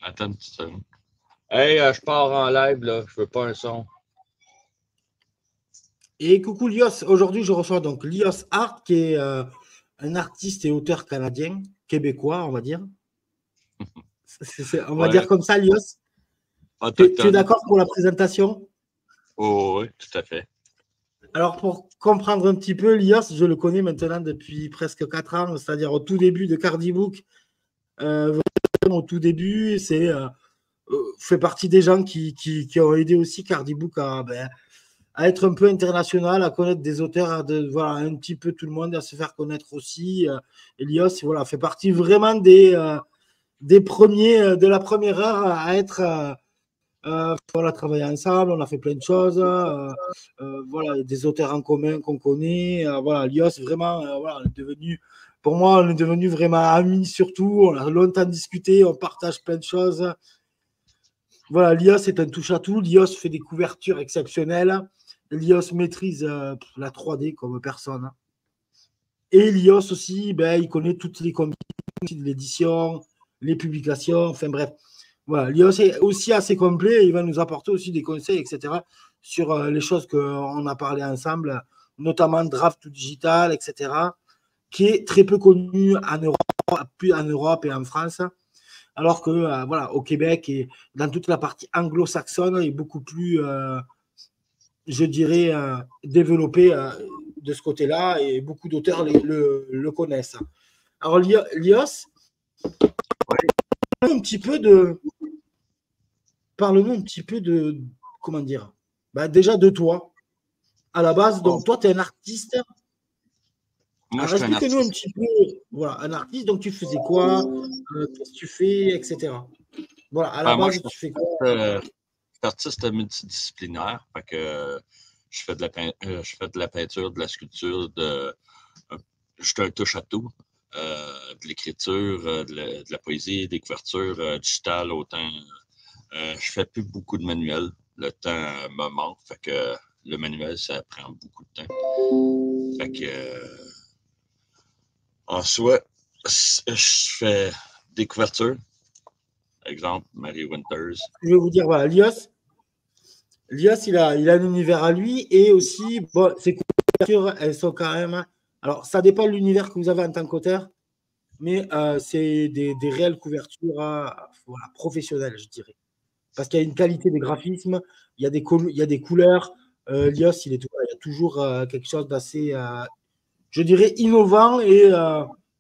Attends une petite seconde. Hey, je pars en live, là. Je veux pas un son. Et coucou Lios, aujourd'hui je reçois donc Lios Art, qui est un artiste et auteur canadien, québécois, on va dire. On va dire comme ça, Lios. Tu es d'accord pour la présentation? Oh, oui, tout à fait. Alors, pour comprendre un petit peu, Lios, je le connais maintenant depuis presque 4 ans, c'est-à-dire au tout début de Cardibook. Vraiment au tout début, fait partie des gens qui ont aidé aussi Cardibook à être un peu international, à connaître des auteurs, voilà, un petit peu tout le monde, à se faire connaître aussi. Elios, voilà, fait partie vraiment des premiers, de la première heure à être. Voilà, travailler ensemble, on a fait plein de choses. Voilà, des auteurs en commun qu'on connaît. Voilà, Elios, vraiment, voilà, on est devenu. Pour moi, on est devenu vraiment amis surtout. On a longtemps discuté, on partage plein de choses. Voilà, Lios est un touche-à-tout. Lios fait des couvertures exceptionnelles. Lios maîtrise la 3D comme personne. Et Lios aussi, ben, il connaît toutes les combinaisons de l'édition, les publications, enfin bref. Voilà, Lios est aussi assez complet. Il va nous apporter aussi des conseils, etc., sur les choses qu'on a parlé ensemble, notamment Draft to Digital, etc., qui est très peu connu en Europe et en France. Alors que voilà, au Québec et dans toute la partie anglo-saxonne, il est beaucoup plus, je dirais, développé de ce côté-là, et beaucoup d'auteurs le connaissent. Alors, Lios, parle-nous un petit peu de, comment dire, déjà de toi, à la base. Donc, toi, tu es un artiste. Moi, Alors, je suis un explique-nous un artiste. petit peu, voilà, un artiste, donc tu faisais quoi, qu'est-ce que tu fais, etc. Voilà, à la Moi, base, tu fais quoi? je suis artiste multidisciplinaire. Fait que je fais de la peinture, de la sculpture, je suis un touche-à-tout. De l'écriture, de la poésie, des couvertures digitales autant. Je fais plus beaucoup de manuels. Le temps me manque. Fait que le manuel, ça prend beaucoup de temps. Fait que en soi, je fais des couvertures. Exemple, Mary Winters. Je vais vous dire, voilà, Lios, il a un univers à lui, et aussi, bon, ses couvertures, elles sont quand même. Alors, ça dépend de l'univers que vous avez en tant qu'auteur, mais c'est des réelles couvertures voilà, professionnelles, je dirais. Parce qu'il y a une qualité de graphisme, il y a des couleurs. Lios, il y a toujours quelque chose d'assez, je dirais, innovant. Et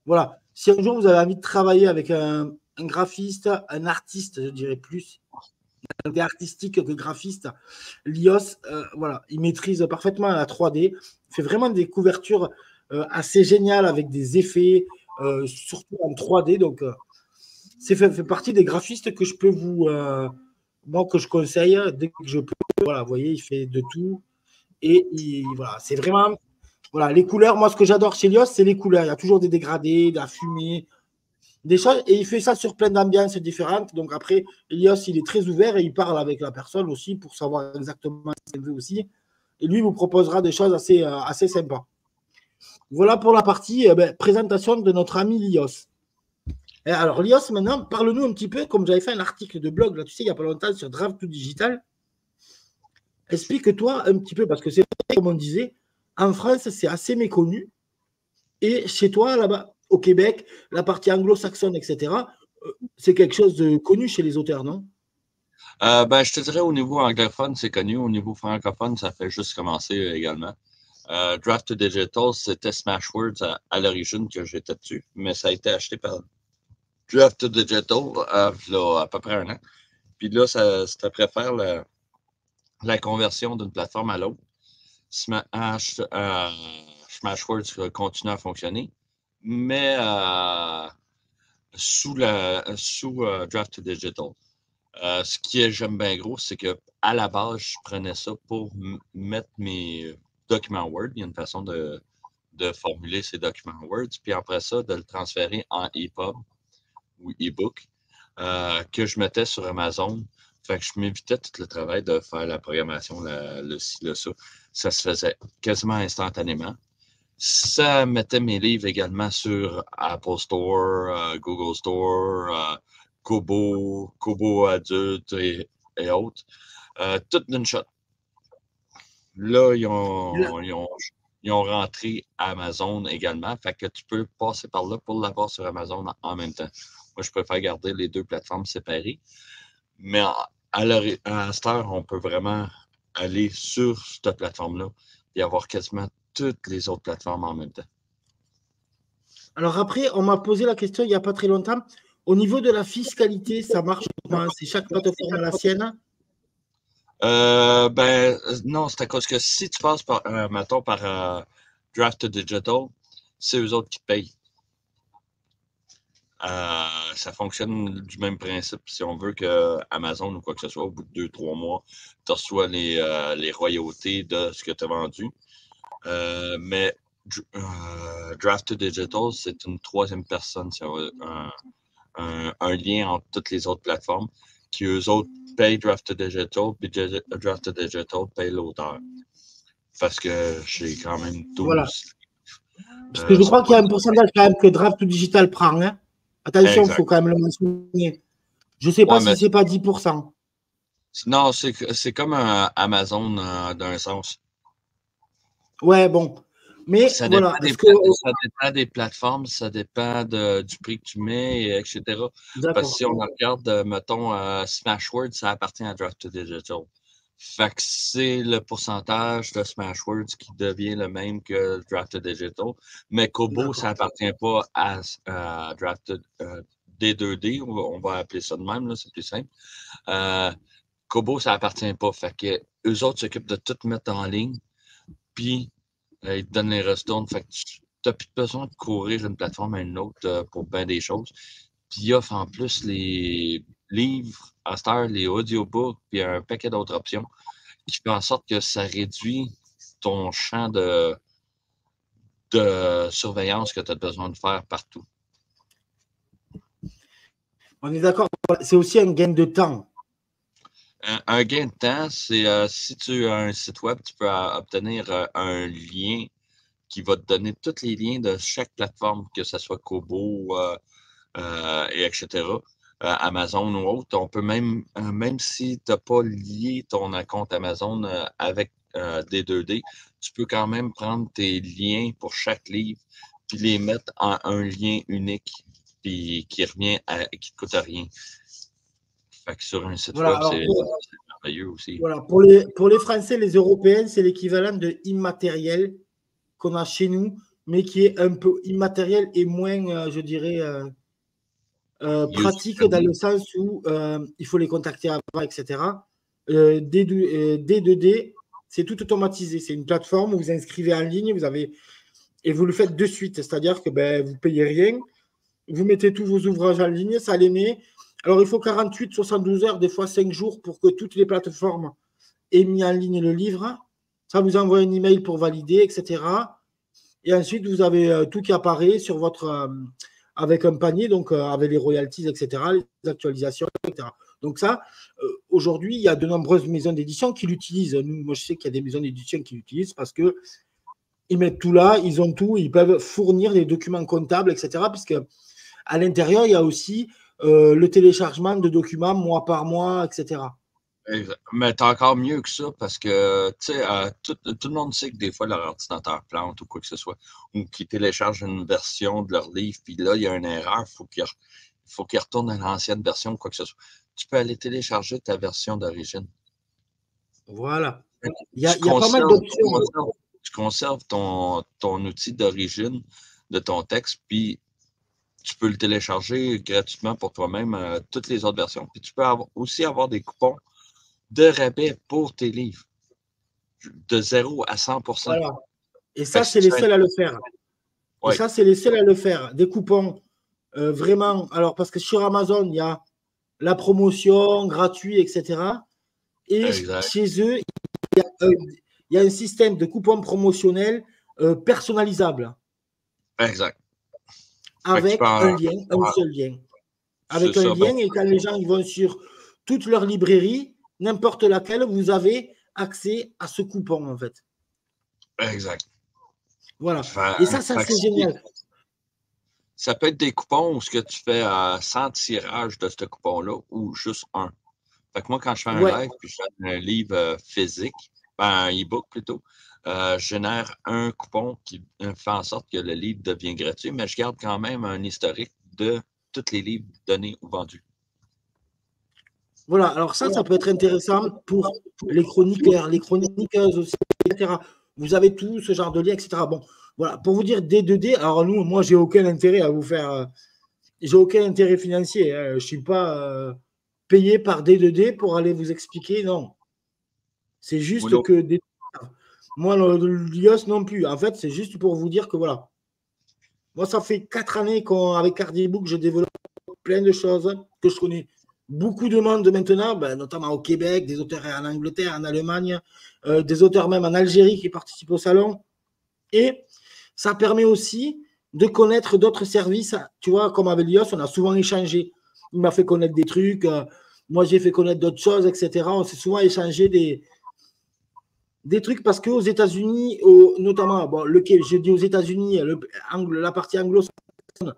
voilà, si un jour vous avez envie de travailler avec un graphiste, un artiste, je dirais plus, artistique que graphiste, Lios, voilà, il maîtrise parfaitement la 3D, il fait vraiment des couvertures assez géniales avec des effets, surtout en 3D. Donc, c'est fait partie des graphistes que je peux moi, que je conseille dès que je peux. Voilà, vous voyez, il fait de tout. Et voilà, c'est vraiment. Voilà, les couleurs, moi, ce que j'adore chez Lios, c'est les couleurs. Il y a toujours des dégradés, de la fumée, des choses, et il fait ça sur plein d'ambiances différentes. Donc après, Elios, il est très ouvert et il parle avec la personne aussi pour savoir exactement ce qu'elle veut aussi. Et lui, il vous proposera des choses assez sympas. Voilà pour la partie présentation de notre ami Lios. Et alors, Lios, maintenant, parle-nous un petit peu, comme j'avais fait un article de blog, là, tu sais, il n'y a pas longtemps, sur Draft to Digital. Explique-toi un petit peu, parce que c'est comme on disait, en France, c'est assez méconnu. Et chez toi, là-bas, au Québec, la partie anglo-saxonne, etc., c'est quelque chose de connu chez les auteurs, non? Je te dirais au niveau anglophone, c'est connu. Au niveau francophone, ça fait juste commencer également. Draft to Digital, c'était Smashwords à l'origine que j'étais dessus, mais ça a été acheté par Draft to Digital là, à peu près un an. Puis là, c'était après faire la conversion d'une plateforme à l'autre. Smashwords continue à fonctionner, mais sous Draft to Digital. Ce qui j'aime bien gros, c'est que à la base, je prenais ça pour mettre mes documents Word. Il y a une façon de formuler ces documents Word, puis après ça, de le transférer en EPUB ou e-book que je mettais sur Amazon. Fait que je m'évitais tout le travail de faire la programmation, le ci, le ça. Ça se faisait quasiment instantanément. Ça mettait mes livres également sur Apple Store, Google Store, Kobo adulte et autres. Tout d'une shot. Là, ils ont rentré Amazon également. Fait que tu peux passer par là pour l'avoir sur Amazon en même temps. Moi, je préfère garder les deux plateformes séparées. Mais à cette heure, on peut vraiment aller sur cette plateforme-là et avoir quasiment toutes les autres plateformes en même temps. Alors après, on m'a posé la question il n'y a pas très longtemps. Au niveau de la fiscalité, ça marche comment? C'est chaque plateforme à la sienne? Non, c'est à cause que si tu passes par, mettons, par Draft Digital, c'est eux autres qui payent. Ça fonctionne du même principe. Si on veut que Amazon ou quoi que ce soit, au bout de 2-3 mois, tu reçois les royautés de ce que tu as vendu. Mais Draft Digital, c'est une troisième personne. C'est un lien entre toutes les autres plateformes qui, eux autres, payent Draft Digital, puis Draft Digital paye l'auteur. Parce que j'ai quand même 12. Voilà. Parce que je crois qu'il y a un pourcentage quand même que Draft Digital prend. Hein. Attention, il faut quand même le mentionner. Je ne sais pas si c'est pas 10%. Non, c'est comme un Amazon d'un sens. Ouais, bon. Mais ça voilà. Ça dépend des plateformes, ça dépend du prix que tu mets, etc. Parce que si on regarde, mettons, Smashwords, ça appartient à Draft Digital. Fait que c'est le pourcentage de Smashwords qui devient le même que Draft Digital. Mais Kobo, ça appartient pas à Draft D2D, on va appeler ça de même, c'est plus simple. Kobo, ça appartient pas. Fait que eux autres s'occupent de tout mettre en ligne, puis ils te donnent les restournes. Fait que tu n'as plus besoin de courir d'une plateforme à une autre pour bien des choses. Puis ils offrent en plus les livres, à cette heure, les audiobooks, puis un paquet d'autres options qui fait en sorte que ça réduit ton champ de surveillance que tu as besoin de faire partout. On est d'accord. C'est aussi un gain de temps. Un gain de temps, c'est si tu as un site web, tu peux obtenir un lien qui va te donner tous les liens de chaque plateforme, que ce soit Kobo, et etc., Amazon ou autre. On peut même si tu n'as pas lié ton compte Amazon avec D2D, tu peux quand même prendre tes liens pour chaque livre puis les mettre en un lien unique puis qui revient qui ne coûte rien. Fait que sur un site web, c'est merveilleux aussi. Voilà, pour les Français, les Européens, c'est l'équivalent de immatériel qu'on a chez nous, mais qui est un peu immatériel et moins, je dirais, pratique dans le sens où il faut les contacter avant, etc. D2D, c'est tout automatisé. C'est une plateforme où vous inscrivez en ligne, et vous le faites de suite. C'est-à-dire que vous ne payez rien, vous mettez tous vos ouvrages en ligne, ça les met. Alors, il faut 48, 72 heures, des fois 5 jours pour que toutes les plateformes aient mis en ligne le livre. Ça vous envoie un email pour valider, etc. Et ensuite, vous avez tout qui apparaît sur votre avec un panier, donc avec les royalties, etc., les actualisations, etc. Donc ça, aujourd'hui, il y a de nombreuses maisons d'édition qui l'utilisent. Moi, je sais qu'il y a des maisons d'édition qui l'utilisent parce que ils mettent tout là, ils ont tout, ils peuvent fournir des documents comptables, etc. Puisque à l'intérieur, il y a aussi le téléchargement de documents mois par mois, etc. Mais t'as encore mieux que ça parce que, tu sais, tout le monde sait que des fois leur ordinateur plante ou quoi que ce soit, ou qu'ils téléchargent une version de leur livre, puis là, il y a une erreur, il faut qu'ils retournent à l'ancienne version ou quoi que ce soit. Tu peux aller télécharger ta version d'origine. Voilà. Il y a pas mal d'options. Tu conserves ton outil d'origine de ton texte, puis tu peux le télécharger gratuitement pour toi-même, toutes les autres versions. Puis tu peux aussi avoir des coupons de rabais pour tes livres, de 0 à 100%. Voilà. Et ça, c'est les seuls à le faire. Ouais. Et ça, c'est les seuls à le faire. Des coupons vraiment. Alors, parce que sur Amazon, il y a la promotion gratuite, etc. Et chez eux, il y a un système de coupons promotionnels personnalisables. Exact. Avec un lien, un seul lien. Avec un lien, et quand les gens ils vont sur toute leur librairie, n'importe laquelle, vous avez accès à ce coupon, en fait. Exact. Voilà. Et ça c'est génial. Ça peut être des coupons où ce que tu fais 100 tirages de ce coupon-là ou juste un. Fait que moi, quand je fais un Ouais, live puis je fais un livre physique, un e-book plutôt, je génère un coupon qui fait en sorte que le livre devient gratuit, mais je garde quand même un historique de tous les livres donnés ou vendus. voilà. Alors ça peut être intéressant pour les chroniqueurs, les chroniqueuses aussi, etc. Vous avez tout ce genre de lien, etc. Bon, voilà. Pour vous dire D2D, alors moi, j'ai aucun intérêt à vous faire. J'ai aucun intérêt financier. Hein. Je ne suis pas payé par D2D pour aller vous expliquer. Non. C'est juste que moi, le l'IOS non plus. En fait, c'est juste pour vous dire que voilà. Moi, ça fait 4 années qu'avec Cardibook, je développe plein de choses que je connais. Beaucoup de monde maintenant, notamment au Québec, des auteurs en Angleterre, en Allemagne, des auteurs même en Algérie qui participent au salon. Et ça permet aussi de connaître d'autres services. Tu vois, comme avec l'IOS, on a souvent échangé. Il m'a fait connaître des trucs. Moi, j'ai fait connaître d'autres choses, etc. On s'est souvent échangé des trucs parce qu'aux États-Unis, notamment, bon, je dis aux États-Unis, la partie anglo-saxonne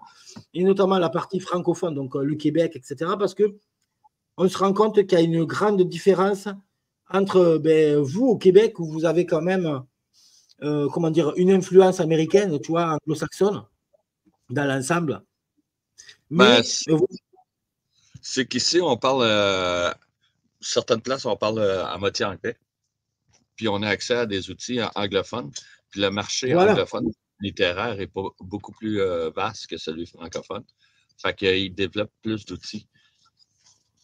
et notamment la partie francophone, donc le Québec, etc., parce qu'on se rend compte qu'il y a une grande différence entre vous au Québec, où vous avez quand même comment dire, une influence américaine, tu vois, anglo-saxonne dans l'ensemble. Ben, Mais c'est qu'ici, on parle, certaines places, on parle à moitié anglais. Puis on a accès à des outils anglophones. Puis le marché voilà. anglophone littéraire est beaucoup plus vaste que celui francophone. Fait qu'il développe plus d'outils.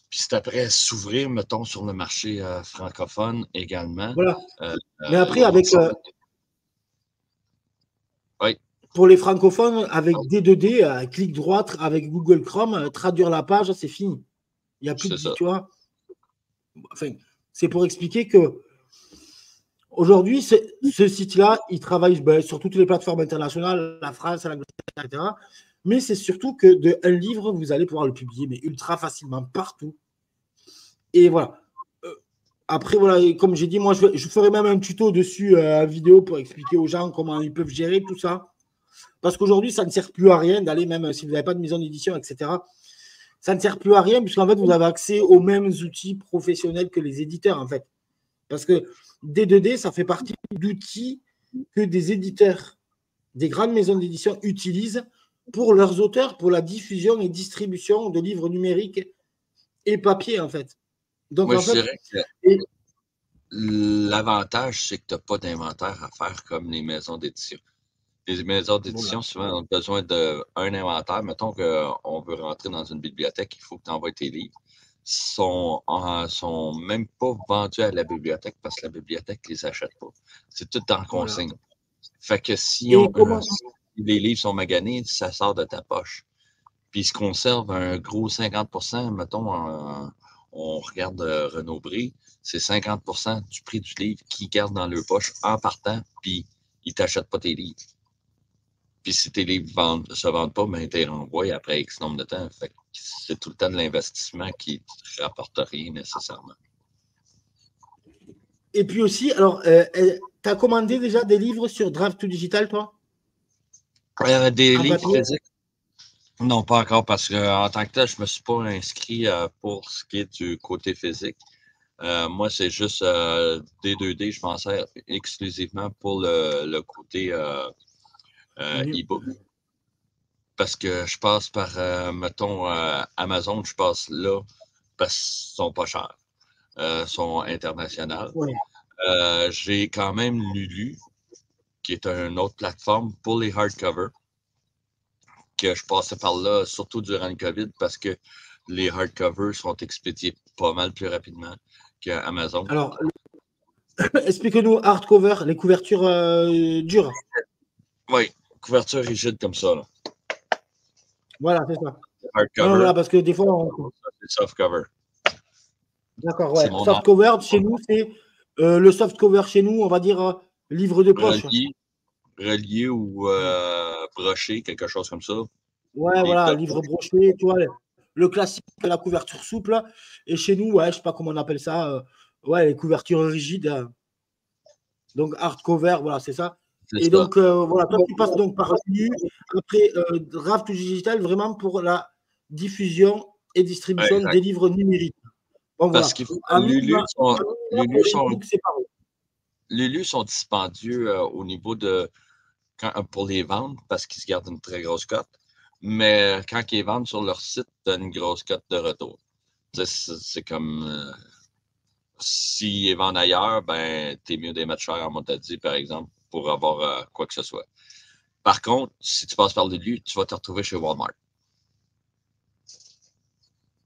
Puis c'est après s'ouvrir, mettons, sur le marché francophone également. Voilà. Mais après, avec oui. pour les francophones, avec D2D, clic droite, avec Google Chrome, traduire la page, c'est fini. Il n'y a plus de, tu vois. Enfin, c'est pour expliquer que aujourd'hui, ce site-là, il travaille sur toutes les plateformes internationales, la France, l'Angleterre, etc. Mais c'est surtout que d'un livre, vous allez pouvoir le publier, mais ultra facilement partout. Et voilà. Après, voilà, comme j'ai dit, moi, je ferai même un tuto dessus, vidéo, pour expliquer aux gens comment ils peuvent gérer tout ça. Parce qu'aujourd'hui, ça ne sert plus à rien d'aller, même si vous n'avez pas de maison d'édition, etc. Ça ne sert plus à rien, puisqu'en fait, vous avez accès aux mêmes outils professionnels que les éditeurs, en fait. Parce que D2D, ça fait partie d'outils que des éditeurs, des grandes maisons d'édition utilisent pour leurs auteurs, pour la diffusion et distribution de livres numériques et papier, en fait. Donc, Moi, en je fait, dirais que l'avantage, c'est que tu n'as pas d'inventaire à faire comme les maisons d'édition. Les maisons d'édition, souvent, ont besoin d'un inventaire. Mettons qu'on veut rentrer dans une bibliothèque, il faut que tu envoies tes livres. Ils sont même pas vendus à la bibliothèque parce que la bibliothèque ne les achète pas. C'est tout en consigne. Voilà. Fait que si les livres sont maganés, ça sort de ta poche. Puis ils se conservent un gros 50%, mettons, on regarde Renaud-Bré, c'est 50% du prix du livre qu'ils gardent dans leur poche en partant, puis ils ne t'achètent pas tes livres. Puis si tes livres ne se vendent pas, ben, ils te renvoient après X nombre de temps. Fait que c'est tout le temps de l'investissement qui ne te rapporte rien nécessairement. Et puis aussi, alors, tu as commandé déjà des livres sur Draft2Digital, toi? Des livres physiques? Non, pas encore, parce qu'en tant que tel, je ne me suis pas inscrit pour ce qui est du côté physique. Moi, c'est juste D2D, je m'en sers exclusivement pour le côté e-book. Parce que je passe par, mettons, Amazon, je passe là parce qu'ils sont pas chers. Sont internationaux. Ouais. J'ai quand même Lulu, qui est une autre plateforme pour les hardcovers, que je passais par là, surtout durant le COVID, parce que les hardcovers sont expédiés pas mal plus rapidement qu'Amazon. Alors, explique-nous hardcover, les couvertures dures. Oui, couverture rigide comme ça. Là. Voilà, c'est ça. Hardcover. Non, voilà, parce que des fois, c'est softcover. D'accord, ouais. Softcover, chez nous, c'est le softcover chez nous, on va dire livre de poche. Relié ou broché, quelque chose comme ça. Ouais, voilà, livre broché, tu vois, le classique, la couverture souple. Et chez nous, ouais, je ne sais pas comment on appelle ça, ouais, les couvertures rigides. Donc, hardcover, voilà, c'est ça. Et donc, voilà, toi, tu passes donc par Lulu, après Draft Digital, vraiment pour la diffusion et distribution des livres numériques. Bon, voilà. Parce qu'il faut Lulu sont dispendieux au niveau de pour les vendre parce qu'ils se gardent une très grosse cote. Mais quand ils vendent sur leur site, tu as une grosse cote de retour. C'est comme s'ils les vendent ailleurs, ben, t'es mieux de les mettre cher en Montadie, par exemple, pour avoir quoi que ce soit. Par contre, si tu passes par Lulu, tu vas te retrouver chez Walmart.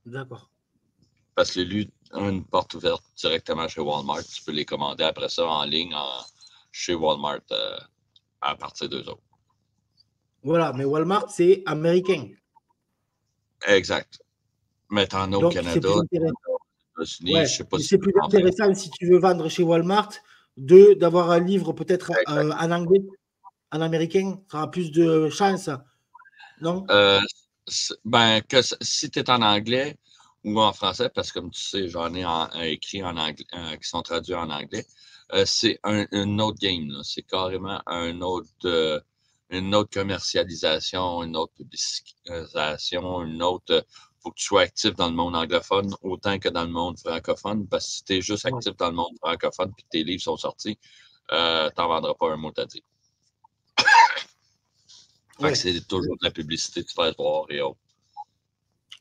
D'accord. Parce que Lulu a une porte ouverte directement chez Walmart. Tu peux les commander après ça en ligne chez Walmart à partir d'eux autres. Voilà, mais Walmart, c'est américain. Exact. Mais t'en as au Canada, aux États-Unis, ouais, je sais pas si c'est plus intéressant si tu veux vendre chez Walmart d'avoir un livre peut-être en anglais, en américain, ça aura plus de chance, non? Ben, si tu es en anglais ou en français, parce que comme tu sais, j'en ai écrit en anglais, qui sont traduits en anglais, c'est une autre game. C'est carrément une autre commercialisation, une autre publicisation, une autre. Faut que tu sois actif dans le monde anglophone autant que dans le monde francophone, parce que si tu es juste actif dans le monde francophone et que tes livres sont sortis, tu n'en vendras pas un mot à dire. Fait que c'est toujours de la publicité de faire voir et autres.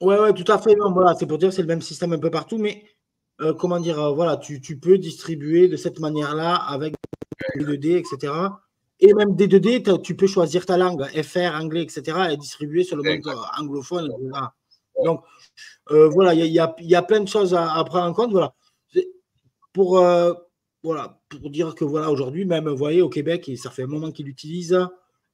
Ouais, tout à fait. Non, voilà, c'est pour dire que c'est le même système un peu partout, mais comment dire, voilà, tu peux distribuer de cette manière-là avec des D2D, etc. Et même des D2D, tu peux choisir ta langue, FR, anglais, etc., et distribuer sur le monde anglophone. Etc. Donc, voilà, il y a plein de choses à prendre en compte. Voilà. Pour dire que voilà, aujourd'hui, même, vous voyez, au Québec, ça fait un moment qu'ils l'utilisent.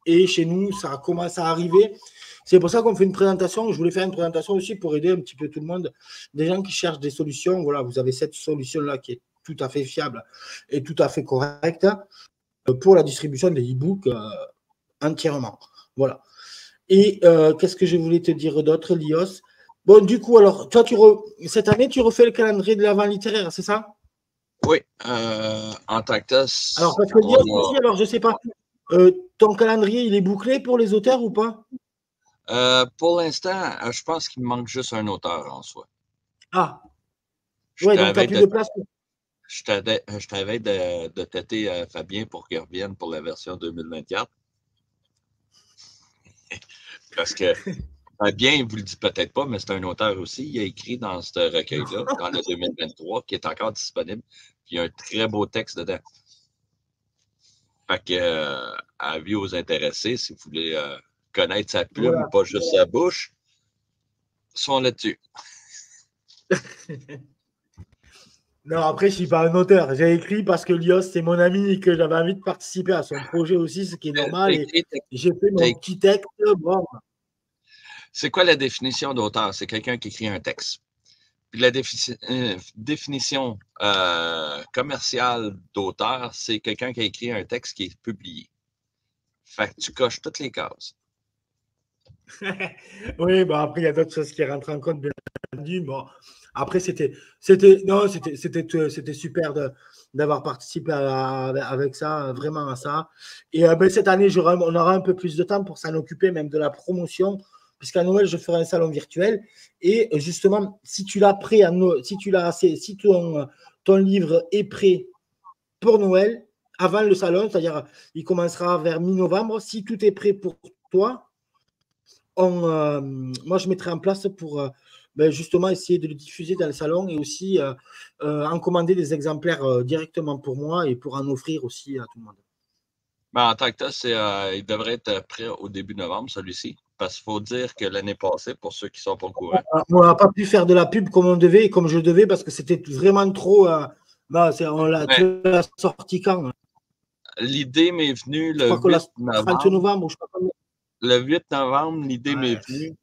Et chez nous, ça commence à arriver. C'est pour ça qu'on fait une présentation. Je voulais faire une présentation aussi pour aider un petit peu tout le monde. Des gens qui cherchent des solutions. Voilà, vous avez cette solution-là qui est tout à fait fiable et tout à fait correcte pour la distribution des e-books entièrement. Voilà. Et qu'est-ce que je voulais te dire d'autre, Lios? Bon, du coup, alors, toi, cette année, tu refais le calendrier de l'avant littéraire, c'est ça? Oui, en tant que tel. Alors, parce que Lios aussi, alors, je ne sais pas, ton calendrier, il est bouclé pour les auteurs ou pas? Pour l'instant, je pense qu'il me manque juste un auteur en soi. Ah, ouais, donc tu n'as plus de place. Je t'avais de têter Fabien pour qu'il revienne pour la version 2024. Parce que Fabien, il ne vous le dit peut-être pas, mais c'est un auteur aussi. Il a écrit dans ce recueil-là, dans le 2023, qui est encore disponible. Puis il y a un très beau texte dedans. Fait que, avis aux intéressés, si vous voulez connaître sa plume, pas juste sa bouche, sont là-dessus. Non, après, je ne suis pas un auteur. J'ai écrit parce que Lios, c'est mon ami et que j'avais envie de participer à son projet aussi, ce qui est normal. Et j'ai fait mon petit texte. Bon. C'est quoi la définition d'auteur? C'est quelqu'un qui écrit un texte. Puis la définition commerciale d'auteur, c'est quelqu'un qui a écrit un texte qui est publié. Fait que tu coches toutes les cases. Oui, bon, après, il y a d'autres choses qui rentrent en compte, bien entendu. Bon, après, c'était super d'avoir participé avec ça, vraiment à ça. Et cette année, on aura un peu plus de temps pour s'en occuper, même de la promotion, puisqu'à Noël, je ferai un salon virtuel. Et justement, si tu l'as prêt, si ton livre est prêt pour Noël, avant le salon, c'est-à-dire il commencera vers mi-novembre, si tout est prêt pour toi, moi, je mettrai en place pour justement essayer de le diffuser dans le salon et aussi en commander des exemplaires directement pour moi et pour en offrir aussi à tout le monde. Ben, en tant que tel, il devrait être prêt au début novembre, celui-ci. Parce qu'il faut dire que l'année passée, pour ceux qui sont pas au courant. On n'a pas pu faire de la pub comme on devait et comme je devais parce que c'était vraiment trop. Tu l'as sorti quand? L'idée m'est venue le 8 novembre. Le 8 novembre, l'idée m'est venue.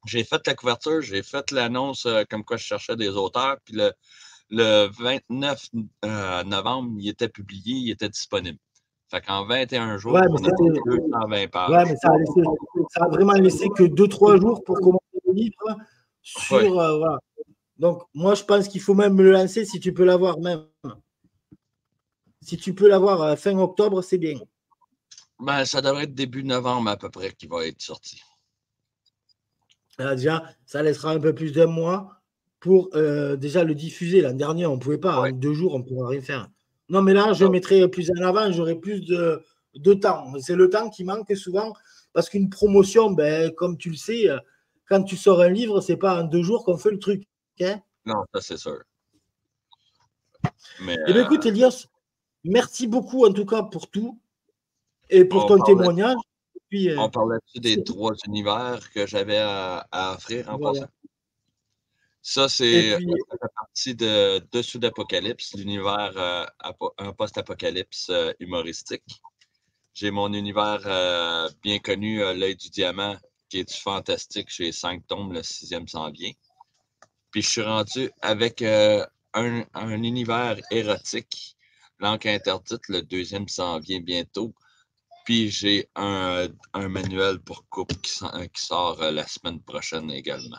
J'ai fait la couverture, j'ai fait l'annonce comme quoi je cherchais des auteurs. Puis le 29 novembre, il était publié, il était disponible. Fait qu'en 21 jours, on a fait 220 pages. Ouais, mais ça a vraiment laissé que 2-3 jours pour commencer le livre. Voilà. Donc, moi, je pense qu'il faut même le lancer si tu peux l'avoir même. Si tu peux l'avoir fin octobre, c'est bien. Ben, ça devrait être début novembre à peu près qui va être sorti. Déjà, ça laissera un peu plus d'un mois pour déjà le diffuser. L'an dernier, on ne pouvait pas. En Ouais. 2 jours, on ne pourra rien faire. Non, mais là, je Non, mettrai plus en avant, j'aurai plus de temps. C'est le temps qui manque souvent parce qu'une promotion, ben, comme tu le sais, quand tu sors un livre, ce n'est pas en 2 jours qu'on fait le truc. Hein. non, ça c'est sûr. Mais Eh bien, écoute, Elias, merci beaucoup en tout cas pour tout et pour on ton parlait, témoignage. Et puis, on parlait-tu des 3 univers que j'avais à offrir en voilà. passant? Ça, Et c'est puis, ça fait partie de Dessous d'Apocalypse, l'univers un post-apocalypse humoristique. J'ai mon univers bien connu, L'œil du diamant, qui est du fantastique. J'ai 5 tomes, le 6e s'en vient. Puis je suis rendu avec un univers érotique, L'Encre interdite, le 2e s'en vient bientôt. Puis j'ai un manuel pour couple qui sort la semaine prochaine également.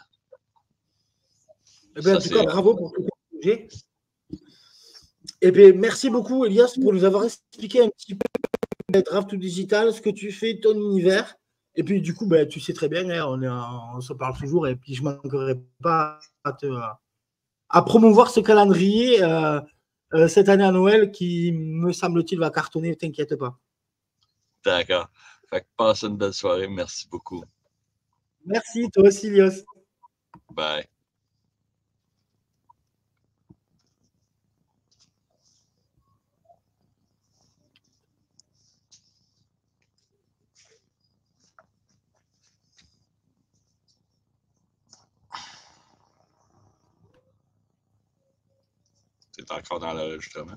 eh bien, en Ça, tout cas, c'est. bravo pour tout ton projet. Et bien, merci beaucoup, Elias, pour nous avoir expliqué un petit peu Draft to Digital, ce que tu fais, ton univers. Et puis, du coup, ben, tu sais très bien, hein, on se parle toujours. Et puis, je ne manquerai pas à promouvoir ce calendrier cette année à Noël qui, me semble-t-il, va cartonner. T'inquiète pas. D'accord. Fait que passe une belle soirée. Merci beaucoup. Merci, toi aussi, Elias. Bye. Tu es encore dans l'enregistrement?